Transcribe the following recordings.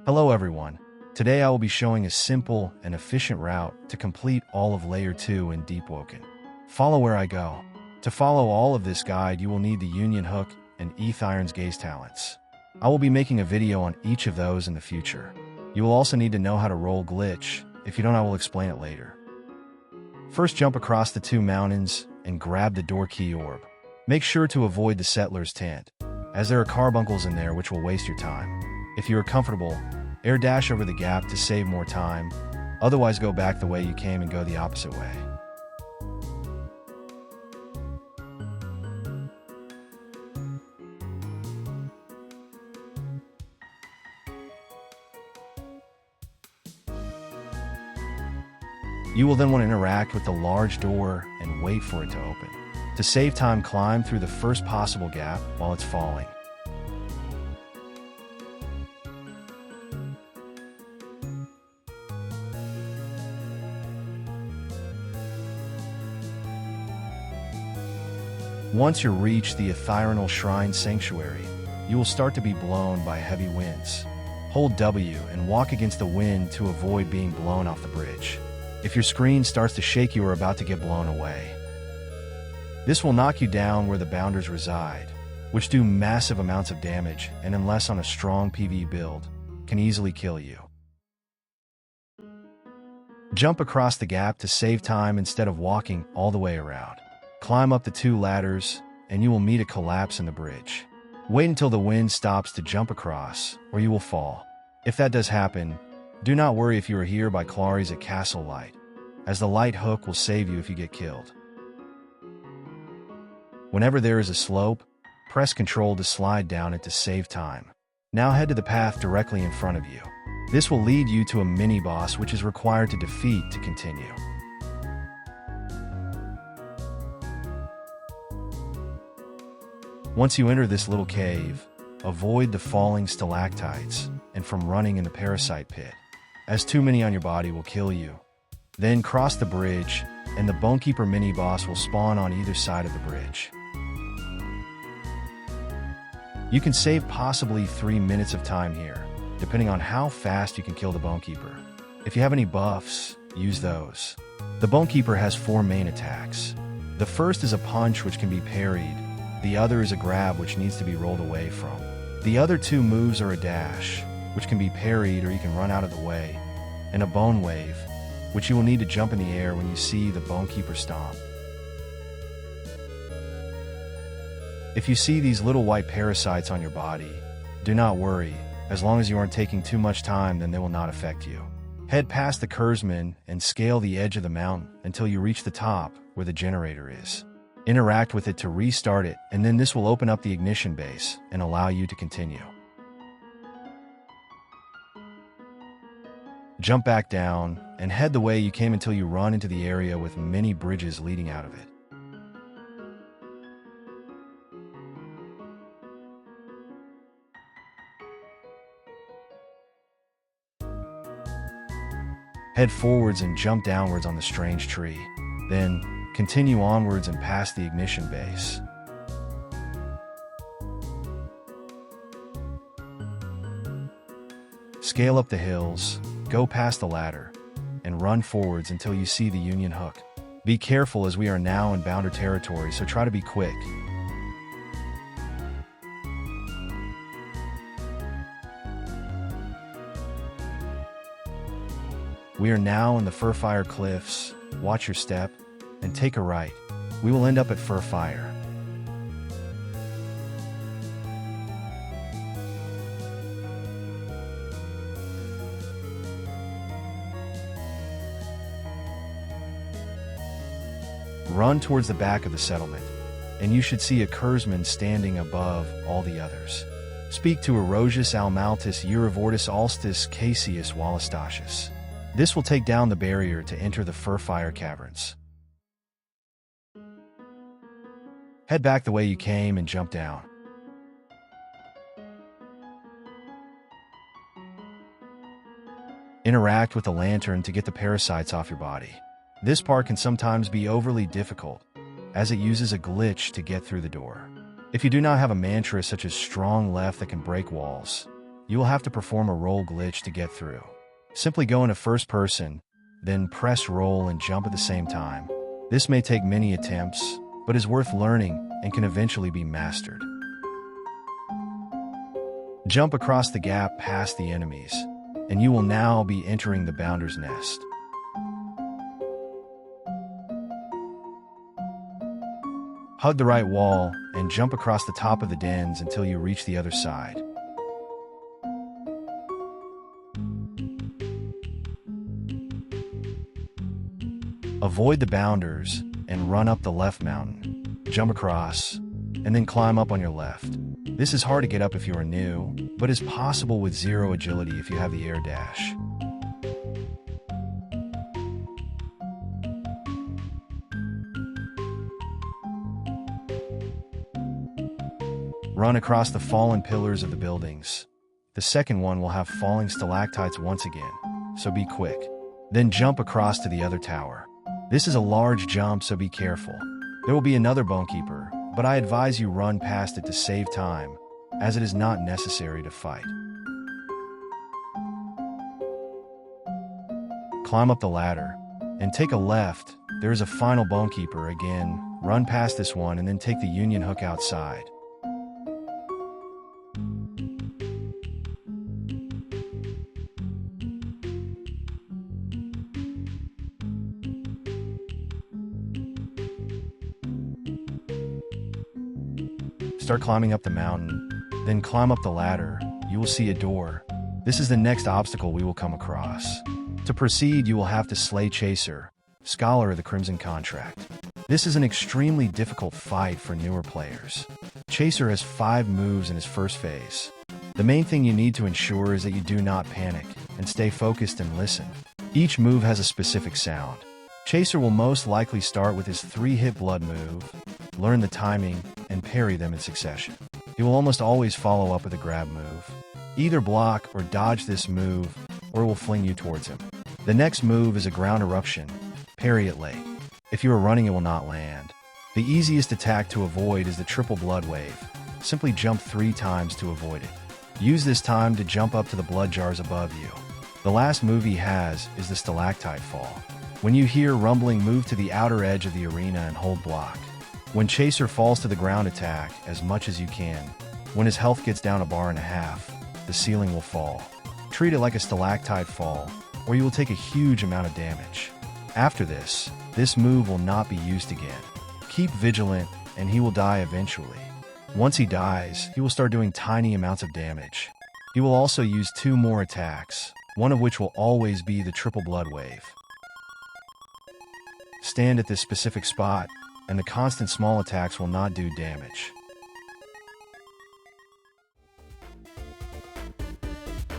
Hello everyone. Today I will be showing a simple and efficient route to complete all of Layer 2 in Deepwoken. Follow where I go. To follow all of this guide, you will need the Union Hook and Ethiron's Gaze talents. I will be making a video on each of those in the future. You will also need to know how to roll glitch. If you don't, I will explain it later. First, jump across the two mountains and grab the door key orb. Make sure to avoid the settler's tent, as there are carbuncles in there which will waste your time. If you are comfortable, air dash over the gap to save more time, otherwise go back the way you came and go the opposite way. You will then want to interact with the large door and wait for it to open. To save time, climb through the first possible gap while it's falling. Once you reach the Ethironal Shrine Sanctuary, you will start to be blown by heavy winds. Hold W and walk against the wind to avoid being blown off the bridge. If your screen starts to shake, you are about to get blown away. This will knock you down where the bounders reside, which do massive amounts of damage and, unless on a strong PvE build, can easily kill you. Jump across the gap to save time instead of walking all the way around. Climb up the two ladders, and you will meet a collapse in the bridge. Wait until the wind stops to jump across, or you will fall. If that does happen, do not worry if you are here by Clary's at Castle Light, as the light hook will save you if you get killed. Whenever there is a slope, press Ctrl to slide down it to save time. Now head to the path directly in front of you. This will lead you to a mini-boss which is required to defeat to continue. Once you enter this little cave, avoid the falling stalactites and from running in the parasite pit, as too many on your body will kill you. Then cross the bridge, and the Bonekeeper mini-boss will spawn on either side of the bridge. You can save possibly 3 minutes of time here, depending on how fast you can kill the Bonekeeper. If you have any buffs, use those. The Bonekeeper has 4 main attacks. The first is a punch which can be parried. The other is a grab which needs to be rolled away from. The other 2 moves are a dash, which can be parried or you can run out of the way, and a bone wave, which you will need to jump in the air when you see the Bonekeeper stomp. If you see these little white parasites on your body, do not worry. As long as you aren't taking too much time, then they will not affect you. Head past the Kyrsan and scale the edge of the mountain until you reach the top where the generator is. Interact with it to restart it, and then this will open up the ignition base and allow you to continue. Jump back down and head the way you came until you run into the area with many bridges leading out of it. Head forwards and jump downwards on the strange tree. Then, continue onwards and past the ignition base. Scale up the hills, go past the ladder, and run forwards until you see the Union Hook. Be careful as we are now in bounder territory, so try to be quick. We are now in the Firfire cliffs. Watch your step and take a right. We will end up at Firfire. Run towards the back of the settlement, and you should see a Kyrsan standing above all the others. Speak to Erosius Almaltis Urivortis Alstis Cassius Wallastasius. This will take down the barrier to enter the Firfire caverns. Head back the way you came and jump down. Interact with the lantern to get the parasites off your body. This part can sometimes be overly difficult, as it uses a glitch to get through the door. If you do not have a mantra such as strong left that can break walls, You will have to perform a roll glitch to get through. Simply go into first person, then press roll and jump at the same time. This may take many attempts, but is worth learning and can eventually be mastered. Jump across the gap past the enemies, and you will now be entering the Bounder's Nest. Hug the right wall and jump across the top of the dens until you reach the other side. Avoid the bounders and run up the left mountain. Jump across, and then climb up on your left. This is hard to get up if you are new, but is possible with zero agility if you have the air dash. Run across the fallen pillars of the buildings. The second one will have falling stalactites once again, so be quick. Then jump across to the other tower. This is a large jump, so be careful. There will be another Bonekeeper, but I advise you run past it to save time, as it is not necessary to fight. Climb up the ladder, and take a left. There is a final Bonekeeper again. Run past this one and then take the Union Hook outside. Start climbing up the mountain, then climb up the ladder. You will see a door. This is the next obstacle we will come across. To proceed, you will have to slay Chaser, Scholar of the Crimson Contract. This is an extremely difficult fight for newer players. Chaser has 5 moves in his first phase. The main thing you need to ensure is that you do not panic and stay focused and listen. Each move has a specific sound. Chaser will most likely start with his 3-hit blood move, learn the timing, and parry them in succession. He will almost always follow up with a grab move. Either block or dodge this move, or it will fling you towards him. The next move is a ground eruption. Parry it late. If you are running, it will not land. The easiest attack to avoid is the triple blood wave. Simply jump 3 times to avoid it. Use this time to jump up to the blood jars above you. The last move he has is the stalactite fall. When you hear rumbling, move to the outer edge of the arena and hold block. When Chaser falls to the ground, attack as much as you can. When his health gets down 1.5 bars, the ceiling will fall. Treat it like a stalactite fall, or you will take a huge amount of damage. After this move will not be used again. Keep vigilant, and he will die eventually. Once he dies, he will start doing tiny amounts of damage. He will also use 2 more attacks, one of which will always be the triple blood wave. Stand at this specific spot, and the constant small attacks will not do damage.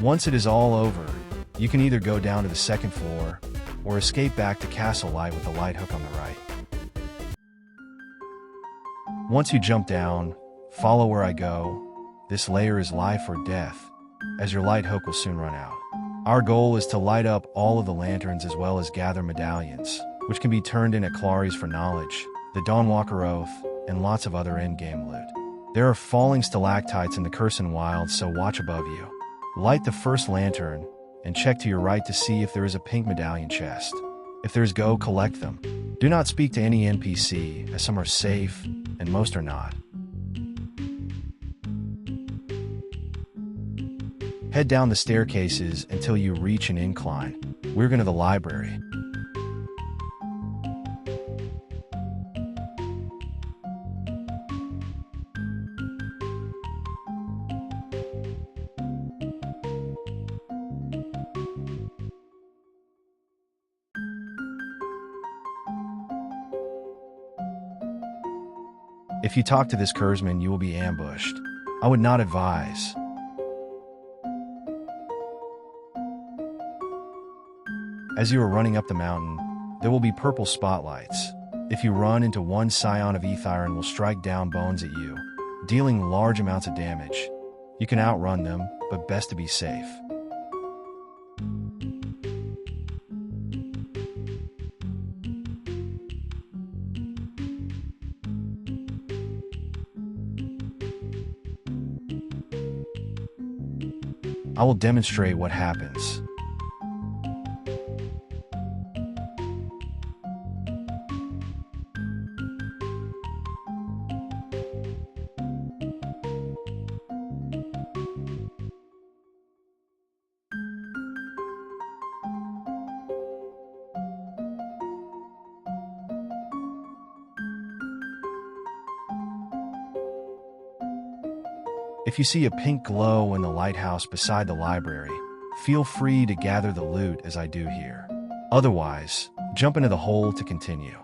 Once it is all over, you can either go down to the 2nd floor, or escape back to Castle Light with the light hook on the right. Once you jump down, follow where I go. This layer is life or death, as your light hook will soon run out. Our goal is to light up all of the lanterns as well as gather medallions, which can be turned in at Clary's for knowledge, the Dawnwalker Oath, and lots of other endgame loot. There are falling stalactites in the Kyrsan wilds, so watch above you. Light the first lantern, and check to your right to see if there is a pink medallion chest. If there's, go collect them. Do not speak to any NPC, as some are safe, and most are not. Head down the staircases until you reach an incline. We're going to the library. If you talk to this Kurzman, you will be ambushed. I would not advise. As you are running up the mountain, there will be purple spotlights. If you run into one, Scion of Ethiron will strike down bones at you, dealing large amounts of damage. You can outrun them, but best to be safe. I will demonstrate what happens. If you see a pink glow in the lighthouse beside the library, feel free to gather the loot as I do here. Otherwise, jump into the hole to continue.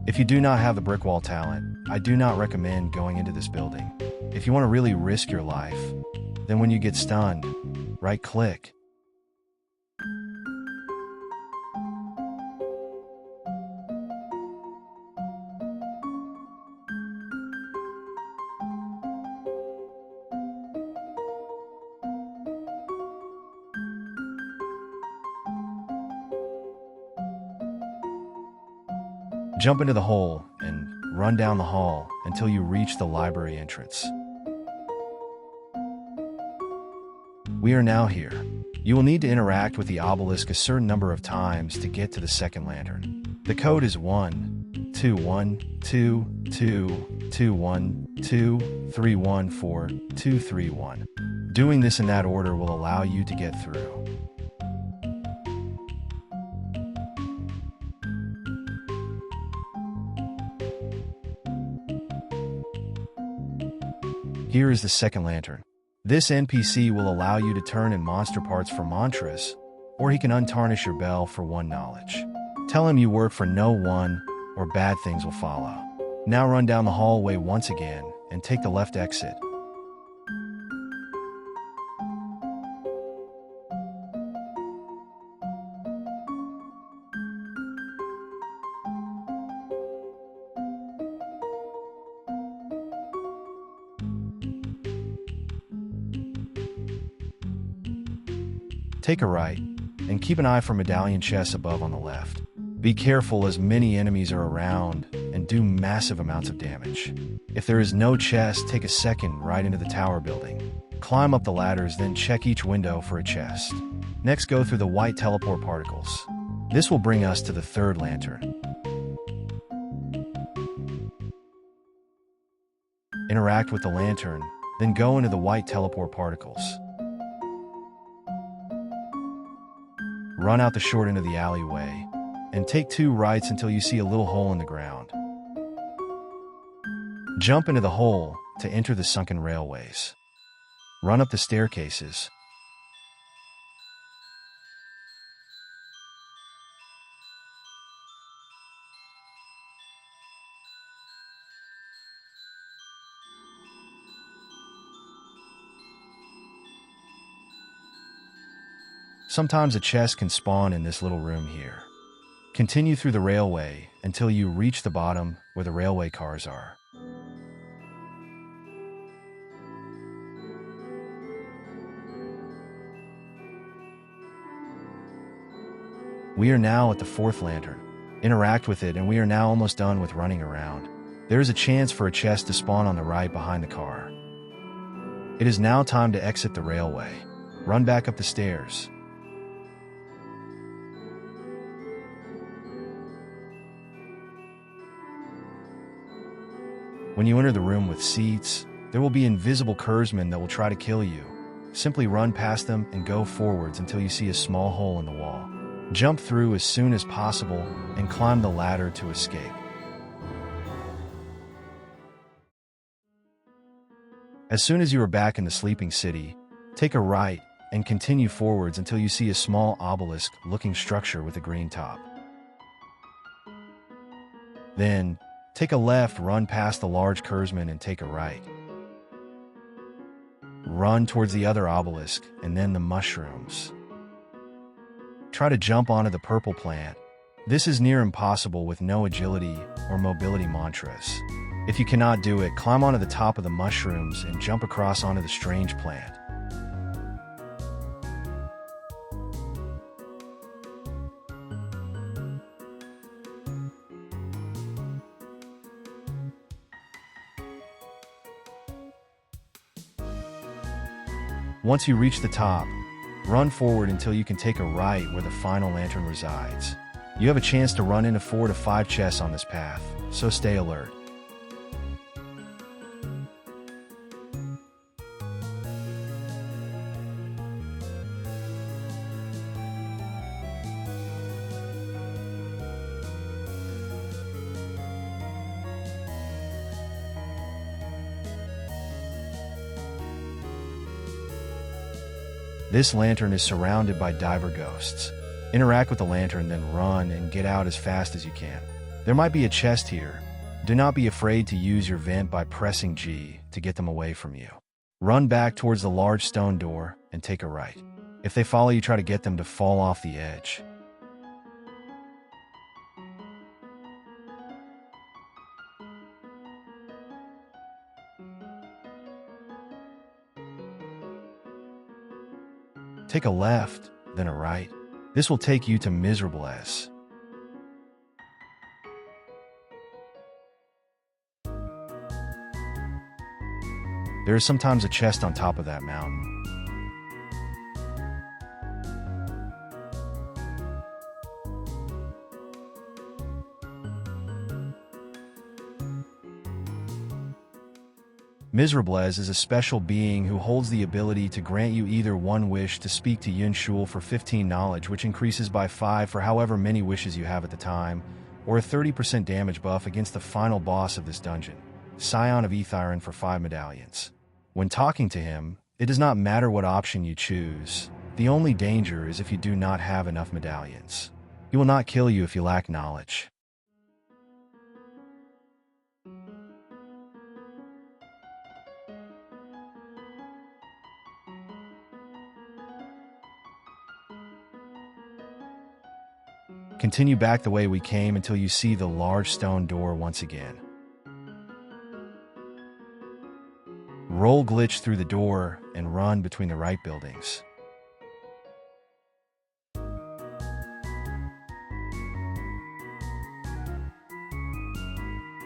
If you do not have the brick wall talent, I do not recommend going into this building. If you want to really risk your life, then when you get stunned, right-click. Jump into the hole and run down the hall until you reach the library entrance. We are now here. You will need to interact with the obelisk a certain number of times to get to the second lantern. The code is 12122212314 Doing this in that order will allow you to get through. Here is the second lantern. This NPC will allow you to turn in monster parts for mantras, or he can untarnish your bell for 1 knowledge. Tell him you work for no one, or bad things will follow. Now run down the hallway once again, and take the left exit. Take a right, and keep an eye for medallion chests above on the left. Be careful as many enemies are around and do massive amounts of damage. If there is no chest, take a second right into the tower building. Climb up the ladders, then check each window for a chest. Next, go through the white teleport particles. This will bring us to the third lantern. Interact with the lantern, then go into the white teleport particles. Run out the short end of the alleyway, and take 2 rights until you see a little hole in the ground. Jump into the hole to enter the sunken railways. Run up the staircases. Sometimes a chest can spawn in this little room here. Continue through the railway until you reach the bottom where the railway cars are. We are now at the 4th lantern. Interact with it and we are now almost done with running around. There is a chance for a chest to spawn on the right behind the car. It is now time to exit the railway. Run back up the stairs. When you enter the room with seats, there will be invisible Kyrsan that will try to kill you. Simply run past them and go forwards until you see a small hole in the wall. Jump through as soon as possible and climb the ladder to escape. As soon as you are back in the sleeping city, take a right and continue forwards until you see a small obelisk-looking structure with a green top. Then, take a left, run past the large Kyrsan and take a right. Run towards the other obelisk and then the mushrooms. Try to jump onto the purple plant, This is near impossible with no agility or mobility mantras. If you cannot do it, climb onto the top of the mushrooms and jump across onto the strange plant. Once you reach the top, run forward until you can take a right where the final lantern resides. You have a chance to run into 4 to 5 chests on this path, so stay alert. This lantern is surrounded by diver ghosts. Interact with the lantern, then run and get out as fast as you can. There might be a chest here. Do not be afraid to use your vent by pressing G to get them away from you. Run back towards the large stone door and take a right. If they follow you, try to get them to fall off the edge. Take a left, then a right. This will take you to Miserable S. There is sometimes a chest on top of that mountain. Miserable-Ez is a special being who holds the ability to grant you either one wish to speak to Yun Shul for 15 knowledge, which increases by 5 for however many wishes you have at the time, or a 30% damage buff against the final boss of this dungeon, Scion of Ethiron, for 5 medallions. When talking to him, it does not matter what option you choose. The only danger is if you do not have enough medallions. He will not kill you if you lack knowledge. Continue back the way we came until you see the large stone door once again. Roll glitch through the door and run between the right buildings.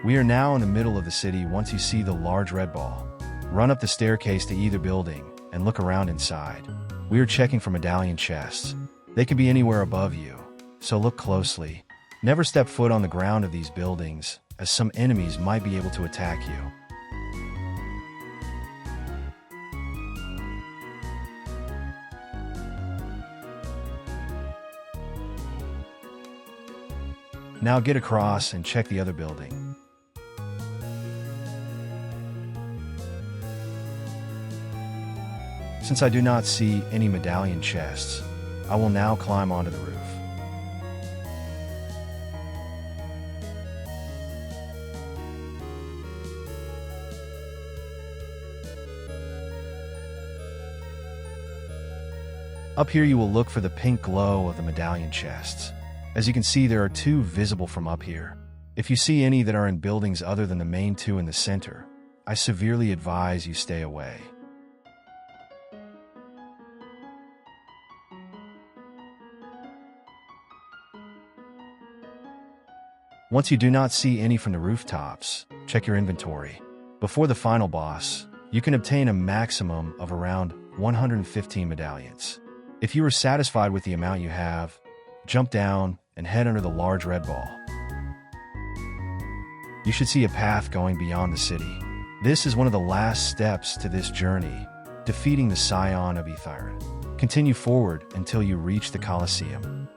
We are now in the middle of the city. Once you see the large red ball, run up the staircase to either building and look around inside. We are checking for medallion chests. They could be anywhere above you, so look closely. Never step foot on the ground of these buildings, as some enemies might be able to attack you. Now get across and check the other building. Since I do not see any medallion chests, I will now climb onto the roof. Up here you will look for the pink glow of the medallion chests. As you can see, there are 2 visible from up here. If you see any that are in buildings other than the main 2 in the center, I severely advise you stay away. Once you do not see any from the rooftops, check your inventory. Before the final boss, you can obtain a maximum of around 115 medallions. If you are satisfied with the amount you have, jump down and head under the large red ball. You should see a path going beyond the city. This is one of the last steps to this journey, defeating the Scion of Ethiron. Continue forward until you reach the Colosseum.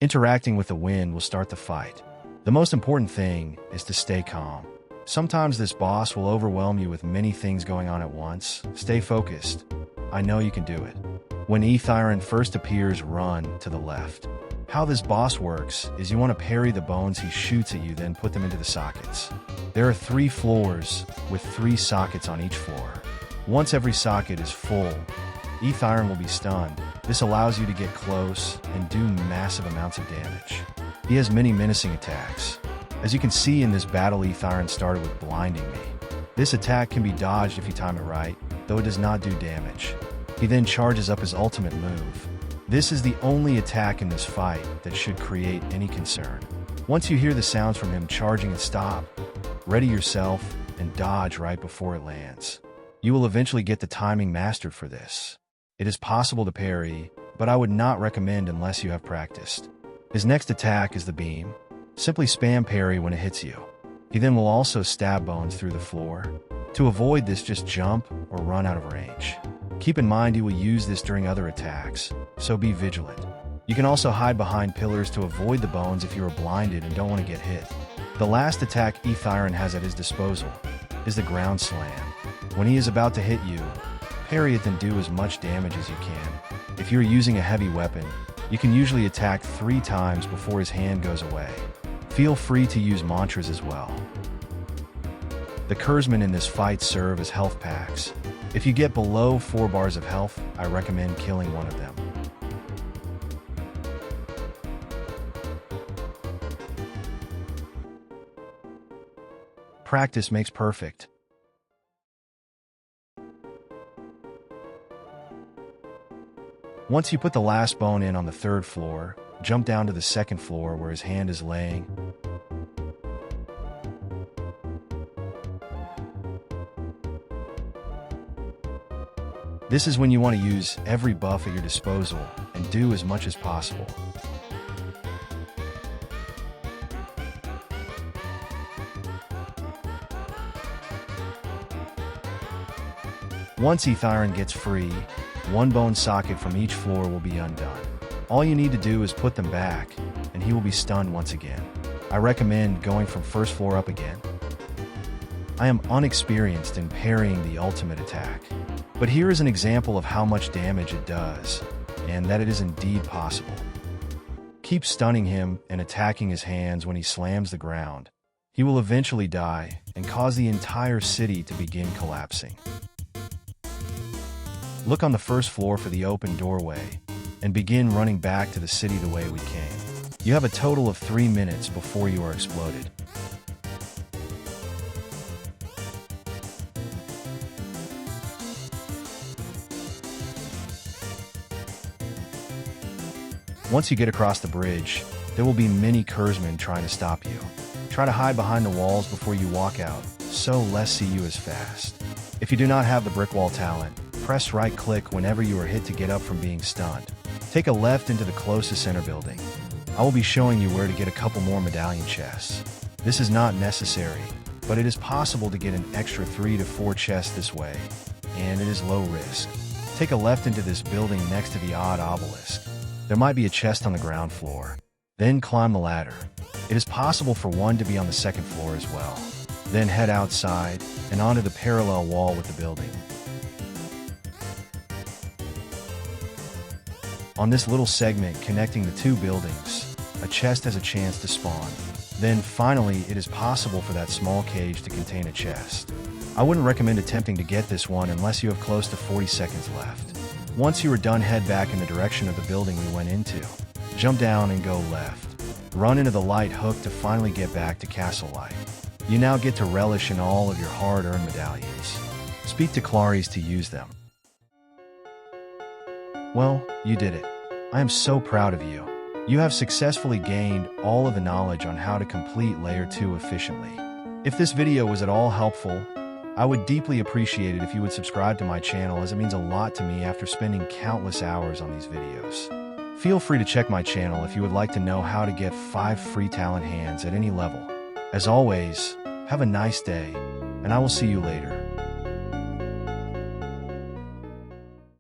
Interacting with the wind will start the fight. The most important thing is to stay calm. Sometimes this boss will overwhelm you with many things going on at once. Stay focused. I know you can do it. When Ethiron first appears, run to the left. How this boss works is you want to parry the bones he shoots at you, then put them into the sockets. There are 3 floors with 3 sockets on each floor. Once every socket is full, Ethiron will be stunned. This allows you to get close and do massive amounts of damage. He has many menacing attacks. As you can see in this battle, Ethiron started with blinding me. This attack can be dodged if you time it right, though it does not do damage. He then charges up his ultimate move. This is the only attack in this fight that should create any concern. Once you hear the sounds from him charging and stop, ready yourself and dodge right before it lands. You will eventually get the timing mastered for this. It is possible to parry, but I would not recommend unless you have practiced. His next attack is the beam. Simply spam parry when it hits you. He then will also stab bones through the floor. To avoid this, just jump or run out of range. Keep in mind he will use this during other attacks, so be vigilant. You can also hide behind pillars to avoid the bones if you are blinded and don't want to get hit. The last attack Ethiron has at his disposal is the ground slam. When he is about to hit you, parry it, then do as much damage as you can. If you're using a heavy weapon, you can usually attack 3 times before his hand goes away. Feel free to use mantras as well. The Kyrsan in this fight serve as health packs. If you get below 4 bars of health, I recommend killing one of them. Practice makes perfect. Once you put the last bone in on the 3rd floor, jump down to the 2nd floor where his hand is laying. This is when you want to use every buff at your disposal and do as much as possible. Once Ethiron gets free, 1 bone socket from each floor will be undone. All you need to do is put them back, and he will be stunned once again. I recommend going from 1st floor up again. I am unexperienced in parrying the ultimate attack, but here is an example of how much damage it does, and that it is indeed possible. Keep stunning him and attacking his hands when he slams the ground. He will eventually die and cause the entire city to begin collapsing. Look on the 1st floor for the open doorway and begin running back to the city the way we came. You have a total of 3 minutes before you are exploded. Once you get across the bridge, there will be many Kyrsan trying to stop you. Try to hide behind the walls before you walk out, so less see you as fast. If you do not have the brick wall talent, press right-click whenever you are hit to get up from being stunned. Take a left into the closest center building. I will be showing you where to get a couple more medallion chests. This is not necessary, but it is possible to get an extra 3 to 4 chests this way, and it is low risk. Take a left into this building next to the odd obelisk. There might be a chest on the ground floor. Then climb the ladder. It is possible for one to be on the 2nd floor as well. Then head outside and onto the parallel wall with the building. On this little segment connecting the 2 buildings, a chest has a chance to spawn. Then finally, it is possible for that small cage to contain a chest. I wouldn't recommend attempting to get this one unless you have close to 40 seconds left. Once you are done, head back in the direction of the building we went into. Jump down and go left. Run into the light hook to finally get back to Castle Light. You now get to relish in all of your hard-earned medallions. Speak to Clarice to use them. Well, you did it. I am so proud of you. You have successfully gained all of the knowledge on how to complete Layer 2 efficiently. If this video was at all helpful, I would deeply appreciate it if you would subscribe to my channel, as it means a lot to me after spending countless hours on these videos. Feel free to check my channel if you would like to know how to get 5 free talent hands at any level. As always, have a nice day, and I will see you later.